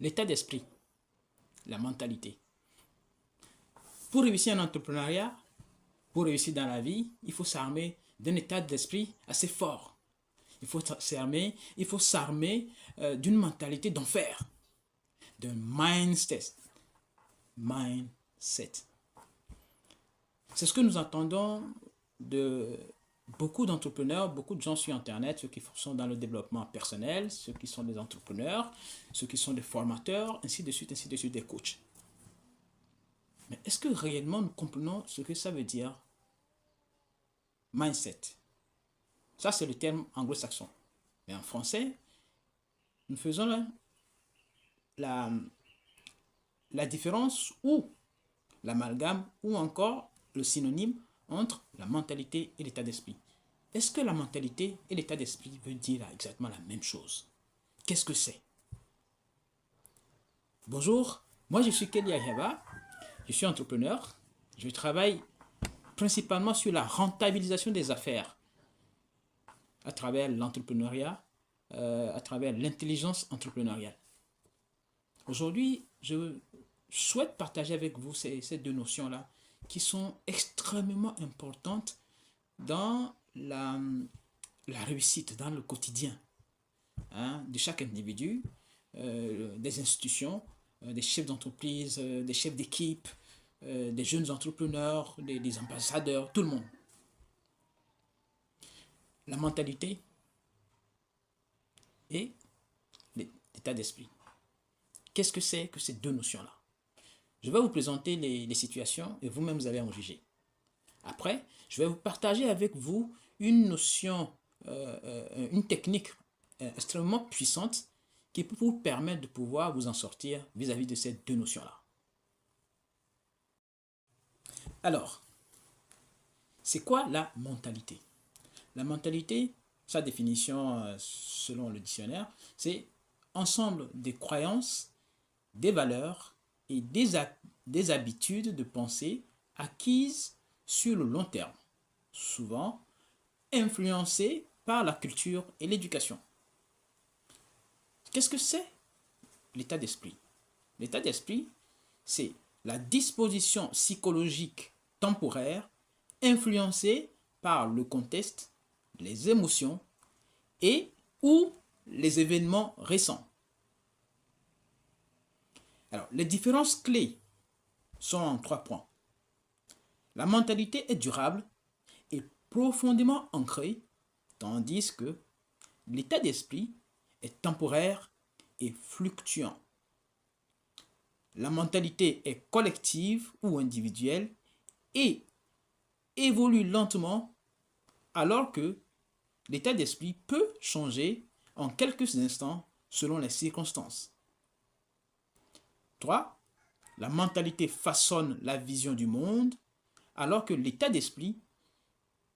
L'état d'esprit, la mentalité. Pour réussir en entrepreneuriat, pour réussir dans la vie, il faut s'armer d'un état d'esprit assez fort. Il faut s'armer d'une mentalité d'enfer, d'un mindset. Mindset. C'est ce que nous entendons de beaucoup d'entrepreneurs, beaucoup de gens sur Internet, ceux qui sont dans le développement personnel, ceux qui sont des entrepreneurs, ceux qui sont des formateurs, ainsi de suite, des coachs. Mais est-ce que réellement nous comprenons ce que ça veut dire mindset? Ça, c'est le terme anglo-saxon. Mais en français, nous faisons la, la différence ou l'amalgame ou encore le synonyme entre la mentalité et l'état d'esprit. Est-ce que la mentalité et l'état d'esprit veut dire exactement la même chose? Qu'est-ce que c'est? Bonjour, moi je suis Kelly Ayaba, je suis entrepreneur, je travaille principalement sur la rentabilisation des affaires à travers l'entrepreneuriat, à travers l'intelligence entrepreneuriale. Aujourd'hui, je souhaite partager avec vous ces deux notions-là qui sont extrêmement importantes dans la réussite, dans le quotidien de chaque individu, des institutions, des chefs d'entreprise, des chefs d'équipe, des jeunes entrepreneurs, des ambassadeurs, tout le monde. La mentalité et l'état d'esprit. Qu'est-ce que c'est que ces deux notions-là? Je vais vous présenter les situations et vous-même vous allez en juger. Après, je vais vous partager avec vous une notion, une technique extrêmement puissante qui peut vous permettre de pouvoir vous en sortir vis-à-vis de ces deux notions-là. Alors, c'est quoi la mentalité? La mentalité, sa définition selon le dictionnaire, c'est ensemble des croyances, des valeurs et des habitudes de pensée acquises sur le long terme, souvent influencées par la culture et l'éducation. Qu'est-ce que c'est l'état d'esprit? L'état d'esprit, c'est la disposition psychologique temporaire influencée par le contexte, les émotions et ou les événements récents. Alors, les différences clés sont en 3 points. La mentalité est durable et profondément ancrée, tandis que l'état d'esprit est temporaire et fluctuant. La mentalité est collective ou individuelle et évolue lentement, alors que l'état d'esprit peut changer en quelques instants selon les circonstances. 3. La mentalité façonne la vision du monde, alors que l'état d'esprit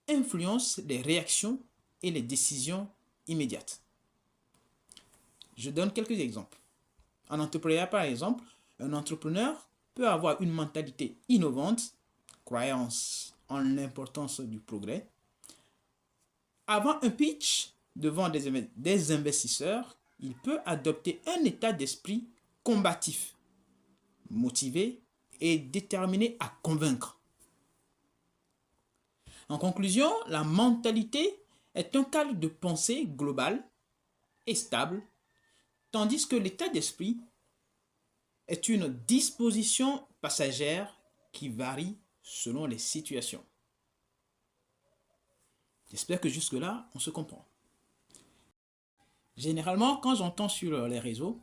influence les réactions et les décisions immédiates. Je donne quelques exemples. En entrepreneuriat, par exemple, un entrepreneur peut avoir une mentalité innovante, croyance en l'importance du progrès. Avant un pitch devant des investisseurs, il peut adopter un état d'esprit combatif, motivé et déterminé à convaincre. En conclusion, la mentalité est un cadre de pensée global et stable, tandis que l'état d'esprit est une disposition passagère qui varie selon les situations. J'espère que jusque-là, on se comprend. Généralement, quand j'entends sur les réseaux,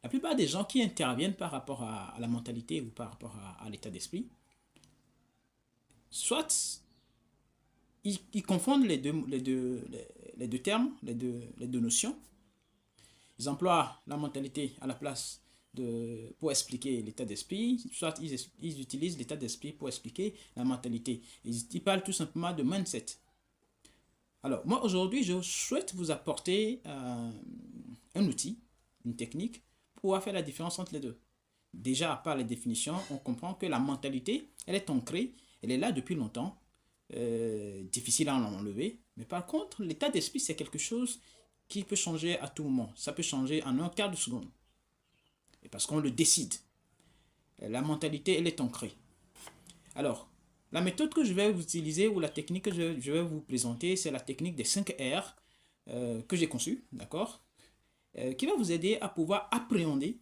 la plupart des gens qui interviennent par rapport à la mentalité ou par rapport à l'état d'esprit, soit ils confondent les deux termes, les deux notions. Ils emploient la mentalité à la place pour expliquer l'état d'esprit, soit ils utilisent l'état d'esprit pour expliquer la mentalité. Ils parlent tout simplement de mindset. Alors, moi aujourd'hui, je souhaite vous apporter un outil, une technique, pour pouvoir faire la différence entre les deux. Déjà, par les définitions, on comprend que la mentalité, elle est ancrée, elle est là depuis longtemps, difficile à enlever. Mais par contre, l'état d'esprit, c'est quelque chose qui peut changer à tout moment. Ça peut changer en un quart de seconde. parce qu'on le décide. La mentalité, elle est ancrée. Alors, la méthode que je vais vous utiliser ou la technique que je vais vous présenter, c'est la technique des 5 R que j'ai conçue, d'accord, qui va vous aider à pouvoir appréhender,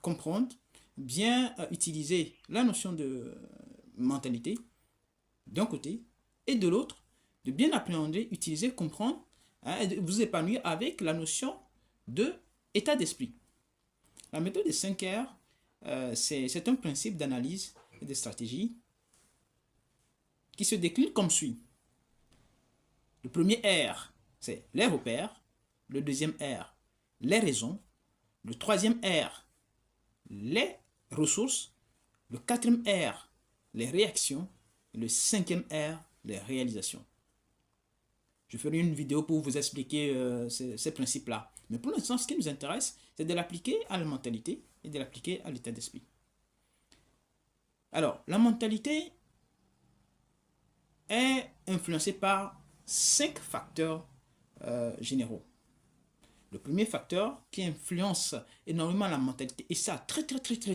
comprendre, bien utiliser la notion de mentalité d'un côté et de l'autre, de bien appréhender, utiliser, comprendre, hein, et de vous épanouir avec la notion de état d'esprit. La méthode des 5 R, c'est un principe d'analyse et de stratégie qui se décline comme suit. Le premier R, c'est les repères. Le deuxième R, les raisons. Le troisième R, les ressources. Le quatrième R, les réactions. Et le cinquième R, les réalisations. Je ferai une vidéo pour vous expliquer ces principes-là. Mais pour l'instant, ce qui nous intéresse, c'est de l'appliquer à la mentalité et de l'appliquer à l'état d'esprit. Alors, la mentalité est influencée par 5 facteurs généraux. Le premier facteur qui influence énormément la mentalité, et ça très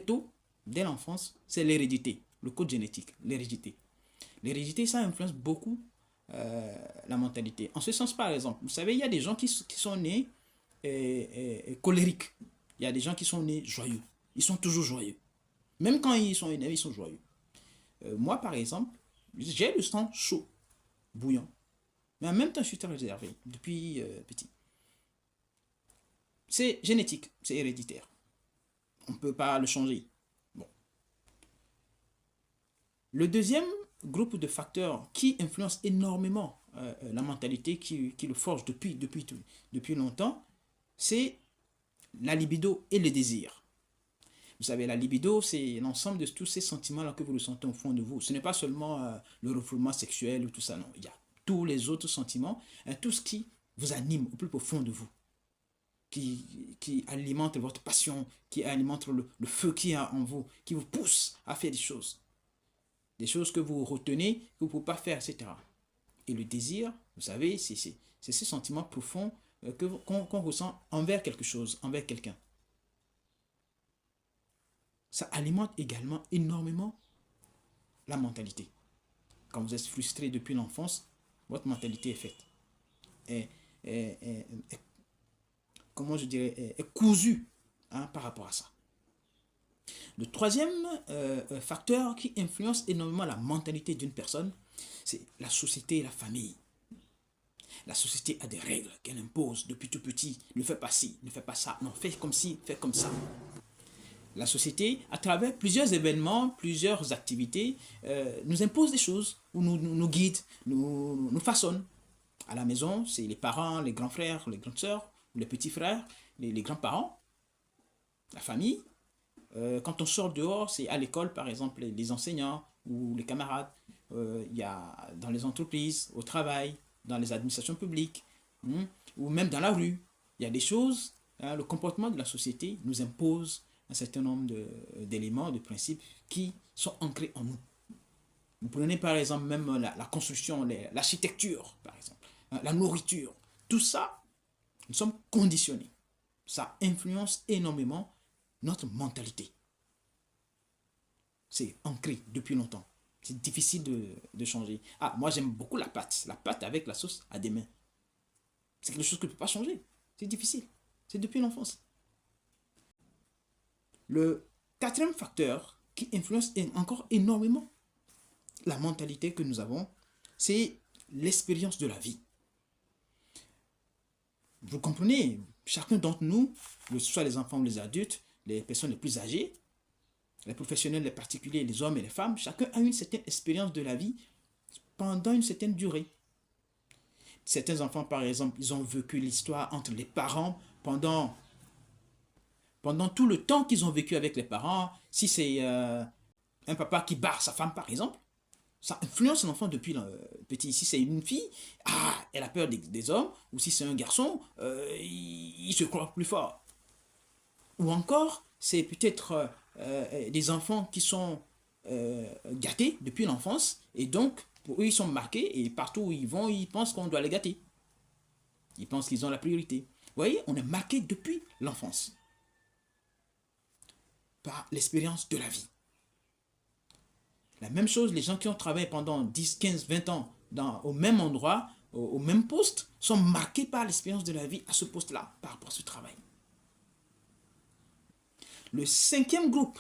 tôt, dès l'enfance, c'est l'hérédité, le code génétique, l'hérédité. L'hérédité, ça influence beaucoup la mentalité. En ce sens, par exemple, vous savez, il y a des gens qui sont nés colériques. Il y a des gens qui sont nés joyeux. Ils sont toujours joyeux. Même quand ils sont énervés, ils sont joyeux. Moi, par exemple, j'ai le sang chaud, bouillant. Mais en même temps, je suis très réservé depuis petit. C'est génétique, c'est héréditaire. On ne peut pas le changer. Bon. Le deuxième groupe de facteurs qui influence énormément la mentalité, qui le forge depuis longtemps, c'est la libido et le désir. Vous savez, la libido, c'est l'ensemble de tous ces sentiments-là que vous ressentez au fond de vous. Ce n'est pas seulement le refoulement sexuel ou tout ça, non. Il y a tous les autres sentiments, tout ce qui vous anime au plus profond de vous, qui alimente votre passion, qui alimente le feu qu'il y a en vous, qui vous pousse à faire des choses que vous retenez, que vous ne pouvez pas faire, etc. Et le désir, vous savez, c'est ces sentiments profonds qu'on ressent envers quelque chose, envers quelqu'un. Ça alimente également énormément la mentalité. Quand vous êtes frustré depuis l'enfance, votre mentalité est faite. Comment je dirais, est cousue par rapport à ça. Le troisième facteur qui influence énormément la mentalité d'une personne, c'est la société et la famille. La société a des règles qu'elle impose depuis tout petit. Ne fais pas ci, ne fais pas ça. Non, fais comme ci, fais comme ça. La société, à travers plusieurs événements, plusieurs activités, nous impose des choses, ou nous guide, nous façonne. À la maison, c'est les parents, les grands frères, les grandes sœurs, les petits frères, les grands-parents, la famille. Quand on sort dehors, c'est à l'école, par exemple, les enseignants ou les camarades. Il y a dans les entreprises, au travail, dans les administrations publiques, ou même dans la rue. Il y a des choses, le comportement de la société nous impose un certain nombre d'éléments, de principes qui sont ancrés en nous. Vous prenez par exemple même la construction, l'architecture, par exemple, la nourriture. Tout ça, nous sommes conditionnés. Ça influence énormément notre mentalité. C'est ancré depuis longtemps. C'est difficile de changer. Ah, moi j'aime beaucoup la pâte. La pâte avec la sauce à des mains. C'est quelque chose que je ne peux pas changer. C'est difficile. C'est depuis l'enfance. Le quatrième facteur qui influence encore énormément la mentalité que nous avons, c'est l'expérience de la vie. Vous comprenez, chacun d'entre nous, que ce soit les enfants ou les adultes, les personnes les plus âgées, les professionnels, les particuliers, les hommes et les femmes, chacun a une certaine expérience de la vie pendant une certaine durée. Certains enfants, par exemple, ils ont vécu l'histoire entre les parents pendant tout le temps qu'ils ont vécu avec les parents. Si c'est un papa qui barre sa femme, par exemple, ça influence l'enfant depuis petit. Si c'est une fille, elle a peur des hommes. Ou si c'est un garçon, il se croit plus fort. Ou encore, c'est peut-être des enfants qui sont gâtés depuis l'enfance. Et donc, pour eux, ils sont marqués. Et partout où ils vont, ils pensent qu'on doit les gâter. Ils pensent qu'ils ont la priorité. Vous voyez, on est marqué depuis l'enfance. par l'expérience de la vie. La même chose, les gens qui ont travaillé pendant 10, 15, 20 ans au même endroit, au même poste, sont marqués par l'expérience de la vie à ce poste-là, par rapport à ce travail. Le cinquième groupe,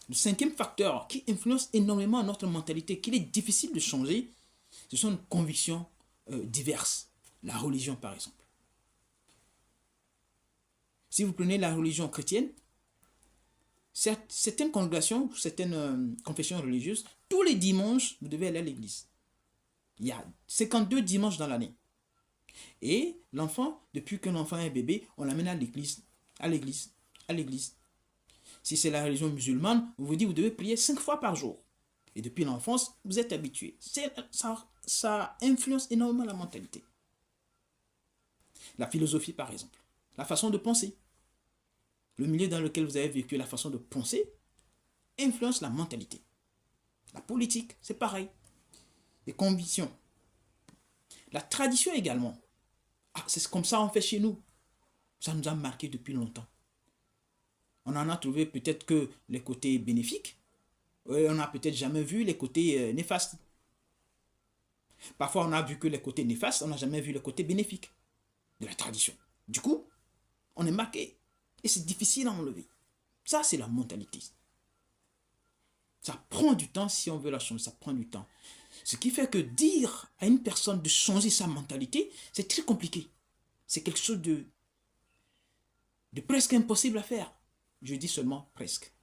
le cinquième facteur qui influence énormément notre mentalité, qu'il est difficile de changer, ce sont nos convictions diverses. La religion, par exemple. Si vous prenez la religion chrétienne, certaines congrégations, certaines confessions religieuses, tous les dimanches, vous devez aller à l'église. Il y a 52 dimanches dans l'année. Et l'enfant, depuis qu'un enfant est bébé, on l'amène à l'église, à l'église, à l'église. Si c'est la religion musulmane, on vous dit que vous devez prier 5 fois par jour. Et depuis l'enfance, vous êtes habitué. Ça influence énormément la mentalité. La philosophie, par exemple. La façon de penser. Le milieu dans lequel vous avez vécu, la façon de penser, influence la mentalité. La politique, c'est pareil. Les convictions. La tradition également. Ah, c'est comme ça on fait chez nous. Ça nous a marqué depuis longtemps. On en a trouvé peut-être que les côtés bénéfiques. On n'a peut-être jamais vu les côtés néfastes. Parfois, on a vu que les côtés néfastes, on n'a jamais vu les côtés bénéfiques de la tradition. Du coup, on est marqué. Et c'est difficile à enlever. Ça, c'est la mentalité. Ça prend du temps si on veut la changer. Ça prend du temps. Ce qui fait que dire à une personne de changer sa mentalité, c'est très compliqué. C'est quelque chose de presque impossible à faire. Je dis seulement presque.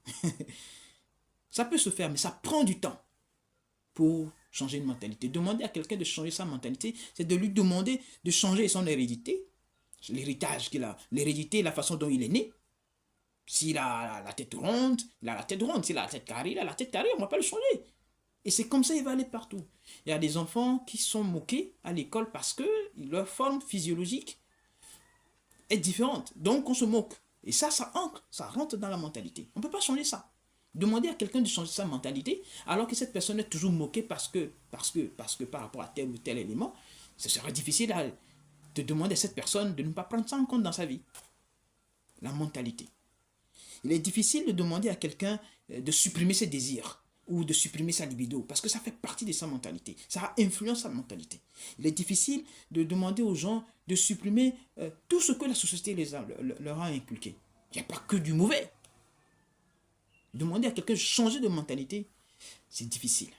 Ça peut se faire, mais ça prend du temps pour changer une mentalité. Demander à quelqu'un de changer sa mentalité, c'est de lui demander de changer son hérédité, l'héritage qu'il a, l'hérédité, la façon dont il est né. S'il a la tête ronde, il a la tête ronde. S'il a la tête carrée, il a la tête carrée, on ne va pas le changer. Et c'est comme ça qu'il va aller partout. Il y a des enfants qui sont moqués à l'école parce que leur forme physiologique est différente. Donc on se moque. Et ça ancre, ça rentre dans la mentalité. On ne peut pas changer ça. Demander à quelqu'un de changer sa mentalité alors que cette personne est toujours moquée parce que par rapport à tel ou tel élément, ce serait difficile de demander à cette personne de ne pas prendre ça en compte dans sa vie. La mentalité. Il est difficile de demander à quelqu'un de supprimer ses désirs ou de supprimer sa libido parce que ça fait partie de sa mentalité. Ça influence sa mentalité. Il est difficile de demander aux gens de supprimer tout ce que la société leur a inculqué. Il n'y a pas que du mauvais. Demander à quelqu'un de changer de mentalité, c'est difficile.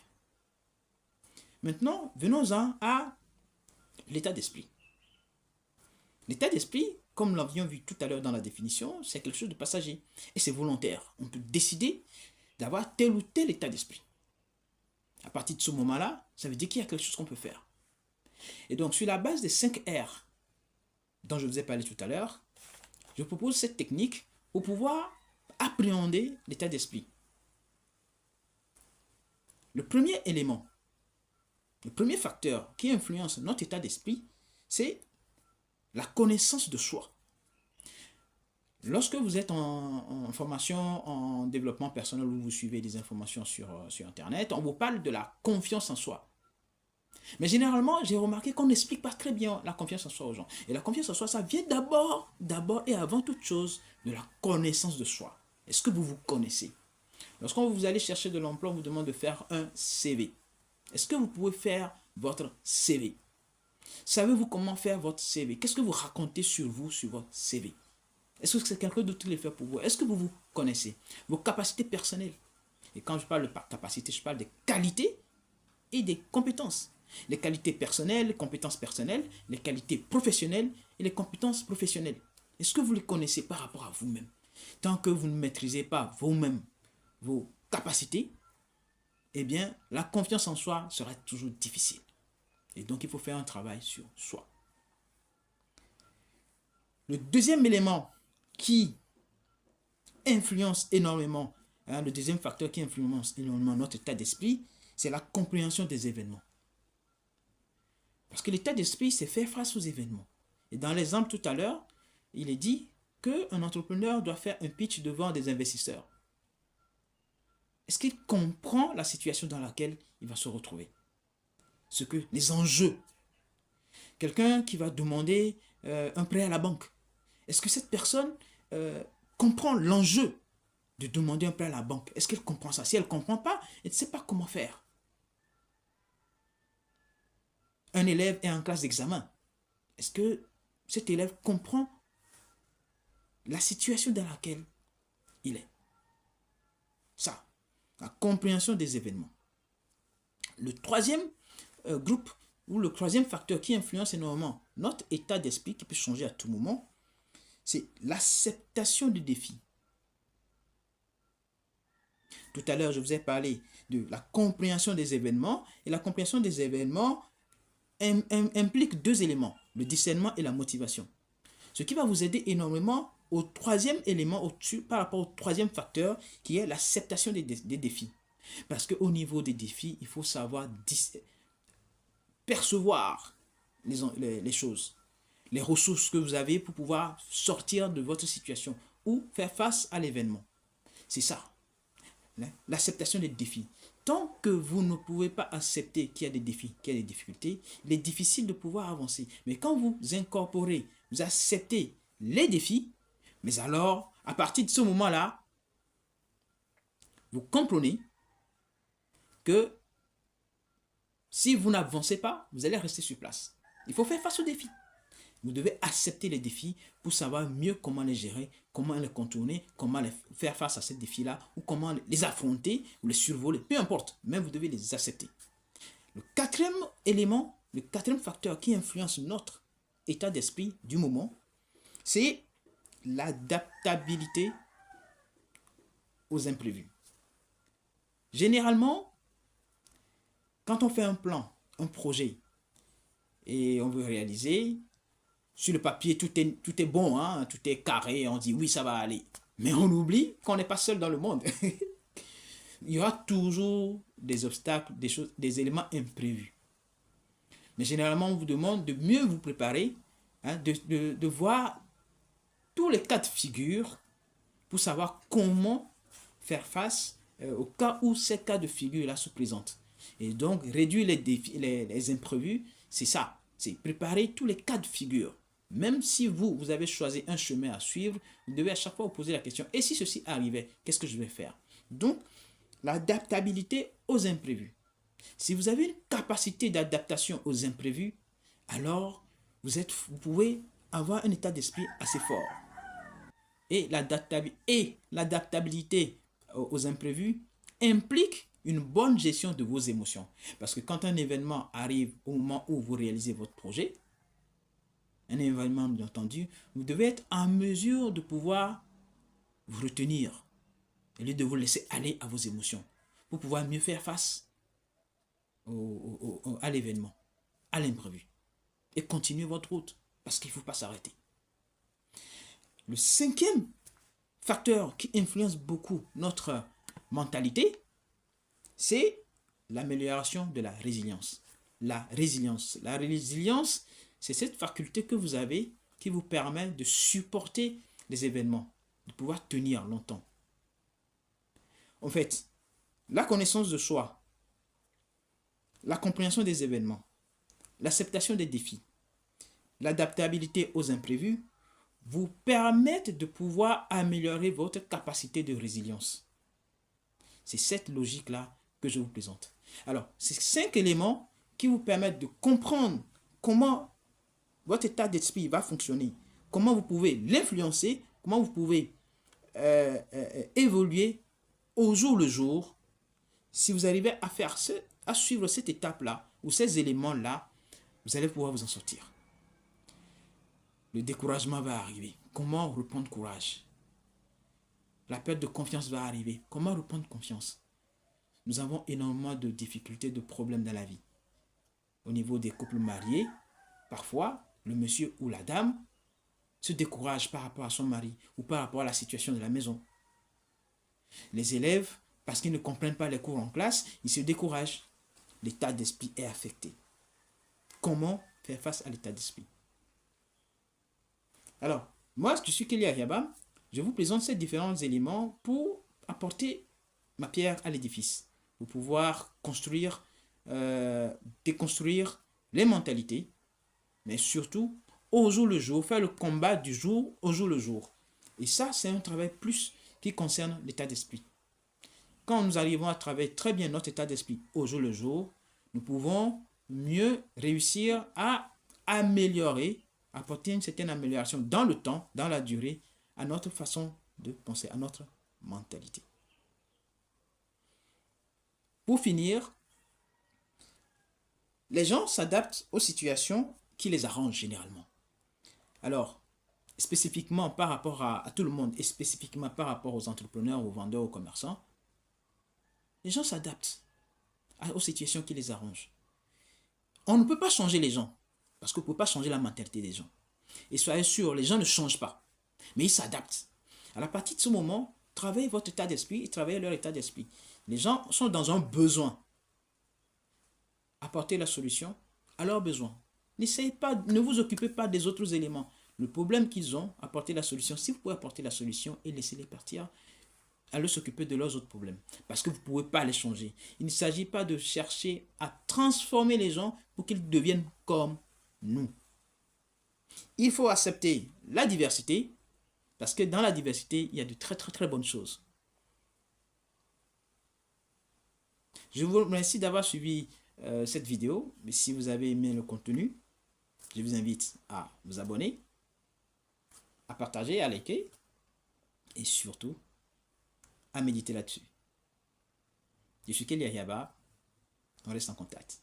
Maintenant, venons-en à l'état d'esprit. L'état d'esprit, comme nous l'avions vu tout à l'heure dans la définition, c'est quelque chose de passager. Et c'est volontaire. On peut décider d'avoir tel ou tel état d'esprit. À partir de ce moment-là, ça veut dire qu'il y a quelque chose qu'on peut faire. Et donc, sur la base des 5 R dont je vous ai parlé tout à l'heure, je propose cette technique pour pouvoir appréhender l'état d'esprit. Le premier élément, le premier facteur qui influence notre état d'esprit, c'est la connaissance de soi. Lorsque vous êtes en formation en développement personnel ou vous suivez des informations sur Internet, on vous parle de la confiance en soi. Mais généralement, j'ai remarqué qu'on n'explique pas très bien la confiance en soi aux gens. Et la confiance en soi, ça vient d'abord et avant toute chose de la connaissance de soi. Est-ce que vous vous connaissez? Lorsqu'on vous allez chercher de l'emploi, on vous demande de faire un CV. Est-ce que vous pouvez faire votre CV? Savez-vous comment faire votre CV? Qu'est-ce que vous racontez sur vous, sur votre CV? Est-ce que c'est quelqu'un d'autre qui le fait pour vous? Est-ce que vous vous connaissez? Vos capacités personnelles. Et quand je parle de capacité, je parle des qualités et des compétences. Les qualités personnelles, les compétences personnelles, les qualités professionnelles et les compétences professionnelles. Est-ce que vous les connaissez par rapport à vous-même? Tant que vous ne maîtrisez pas vous-même vos capacités, eh bien, la confiance en soi sera toujours difficile. Et donc, il faut faire un travail sur soi. Le deuxième élément qui influence énormément, le deuxième facteur qui influence énormément notre état d'esprit, c'est la compréhension des événements. Parce que l'état d'esprit, c'est faire face aux événements. Et dans l'exemple tout à l'heure, il est dit qu'un entrepreneur doit faire un pitch devant des investisseurs. Est-ce qu'il comprend la situation dans laquelle il va se retrouver? Les enjeux. Quelqu'un qui va demander un prêt à la banque. Est-ce que cette personne comprend l'enjeu de demander un prêt à la banque. Est-ce qu'elle comprend ça? Si elle ne comprend pas, elle ne sait pas comment faire. Un élève est en classe d'examen. Est-ce que cet élève comprend la situation dans laquelle il est? Ça, la compréhension des événements. Le troisième groupe ou le troisième facteur qui influence énormément notre état d'esprit, qui peut changer à tout moment, c'est l'acceptation du défi. Tout à l'heure, je vous ai parlé de la compréhension des événements, et la compréhension des événements implique deux éléments, le discernement et la motivation. Ce qui va vous aider énormément au troisième élément, par rapport au troisième facteur, qui est l'acceptation des défis. Parce qu'au niveau des défis, il faut savoir percevoir les choses, les ressources que vous avez pour pouvoir sortir de votre situation ou faire face à l'événement. C'est ça, l'acceptation des défis. Tant que vous ne pouvez pas accepter qu'il y a des défis, qu'il y a des difficultés, il est difficile de pouvoir avancer. Mais quand vous incorporez, vous acceptez les défis, mais alors, à partir de ce moment-là, vous comprenez que si vous n'avancez pas, vous allez rester sur place. Il faut faire face aux défis. Vous devez accepter les défis pour savoir mieux comment les gérer, comment les contourner, comment faire face à ces défis-là, ou comment les affronter, ou les survoler, peu importe, mais vous devez les accepter. Le quatrième élément, le quatrième facteur qui influence notre état d'esprit du moment, c'est l'adaptabilité aux imprévus. Généralement, quand on fait un plan, un projet, et on veut réaliser, sur le papier, tout est bon, hein, tout est carré, on dit oui, ça va aller. Mais on oublie qu'on n'est pas seul dans le monde. Il y aura toujours des obstacles, des éléments imprévus. Mais généralement, on vous demande de mieux vous préparer, hein, de voir tous les cas de figure pour savoir comment faire face au cas où ces cas de figure-là se présentent. Et donc, réduire les imprévus, c'est ça. C'est préparer tous les cas de figure. Même si vous avez choisi un chemin à suivre, vous devez à chaque fois vous poser la question, et si ceci arrivait, qu'est-ce que je vais faire? Donc, l'adaptabilité aux imprévus. Si vous avez une capacité d'adaptation aux imprévus, alors vous pouvez avoir un état d'esprit assez fort. Et l'adaptabilité aux imprévus implique une bonne gestion de vos émotions. Parce que quand un événement arrive au moment où vous réalisez votre projet, un événement bien entendu, vous devez être en mesure de pouvoir vous retenir, au lieu de vous laisser aller à vos émotions, pour pouvoir mieux faire face à l'événement, à l'imprévu, et continuer votre route, parce qu'il ne faut pas s'arrêter. Le cinquième facteur qui influence beaucoup notre mentalité, c'est l'amélioration de la résilience. La résilience, c'est cette faculté que vous avez qui vous permet de supporter les événements, de pouvoir tenir longtemps. En fait, la connaissance de soi, la compréhension des événements, l'acceptation des défis, l'adaptabilité aux imprévus vous permettent de pouvoir améliorer votre capacité de résilience. C'est cette logique-là que je vous présente. Alors, ces 5 éléments qui vous permettent de comprendre comment votre état d'esprit va fonctionner, comment vous pouvez l'influencer, comment vous pouvez évoluer au jour le jour. Si vous arrivez à suivre cette étape-là, ou ces éléments-là, vous allez pouvoir vous en sortir. Le découragement va arriver. Comment reprendre courage? La perte de confiance va arriver. Comment reprendre confiance? Nous avons énormément de difficultés, de problèmes dans la vie. Au niveau des couples mariés, parfois, le monsieur ou la dame se décourage par rapport à son mari ou par rapport à la situation de la maison. Les élèves, parce qu'ils ne comprennent pas les cours en classe, ils se découragent. L'état d'esprit est affecté. Comment faire face à l'état d'esprit? Alors, moi, je suis Kelly Ariaba. Je vous présente ces différents éléments pour apporter ma pierre à l'édifice, pour pouvoir construire, déconstruire les mentalités, mais surtout au jour le jour, faire le combat du jour au jour le jour. Et ça, c'est un travail plus qui concerne l'état d'esprit. Quand nous arrivons à travailler très bien notre état d'esprit au jour le jour, nous pouvons mieux réussir à améliorer, apporter une certaine amélioration dans le temps, dans la durée, à notre façon de penser, à notre mentalité. Pour finir, les gens s'adaptent aux situations qui les arrangent généralement. Alors, spécifiquement par rapport à tout le monde et spécifiquement par rapport aux entrepreneurs, aux vendeurs, aux commerçants, les gens s'adaptent aux situations qui les arrangent. On ne peut pas changer les gens parce qu'on ne peut pas changer la mentalité des gens. Et soyez sûr, les gens ne changent pas, mais ils s'adaptent. À la partir de ce moment, travaillez votre état d'esprit et travaillez leur état d'esprit. Les gens sont dans un besoin. Apportez la solution à leurs besoins. N'essayez pas, ne vous occupez pas des autres éléments. Le problème qu'ils ont, apportez la solution. Si vous pouvez apporter la solution et laissez-les partir, allez s'occuper de leurs autres problèmes. Parce que vous ne pouvez pas les changer. Il ne s'agit pas de chercher à transformer les gens pour qu'ils deviennent comme nous. Il faut accepter la diversité, parce que dans la diversité, il y a de très bonnes choses. Je vous remercie d'avoir suivi cette vidéo. Mais si vous avez aimé le contenu, je vous invite à vous abonner, à partager, à liker et surtout à méditer là-dessus. Je suis Kelly Ayaba, on reste en contact.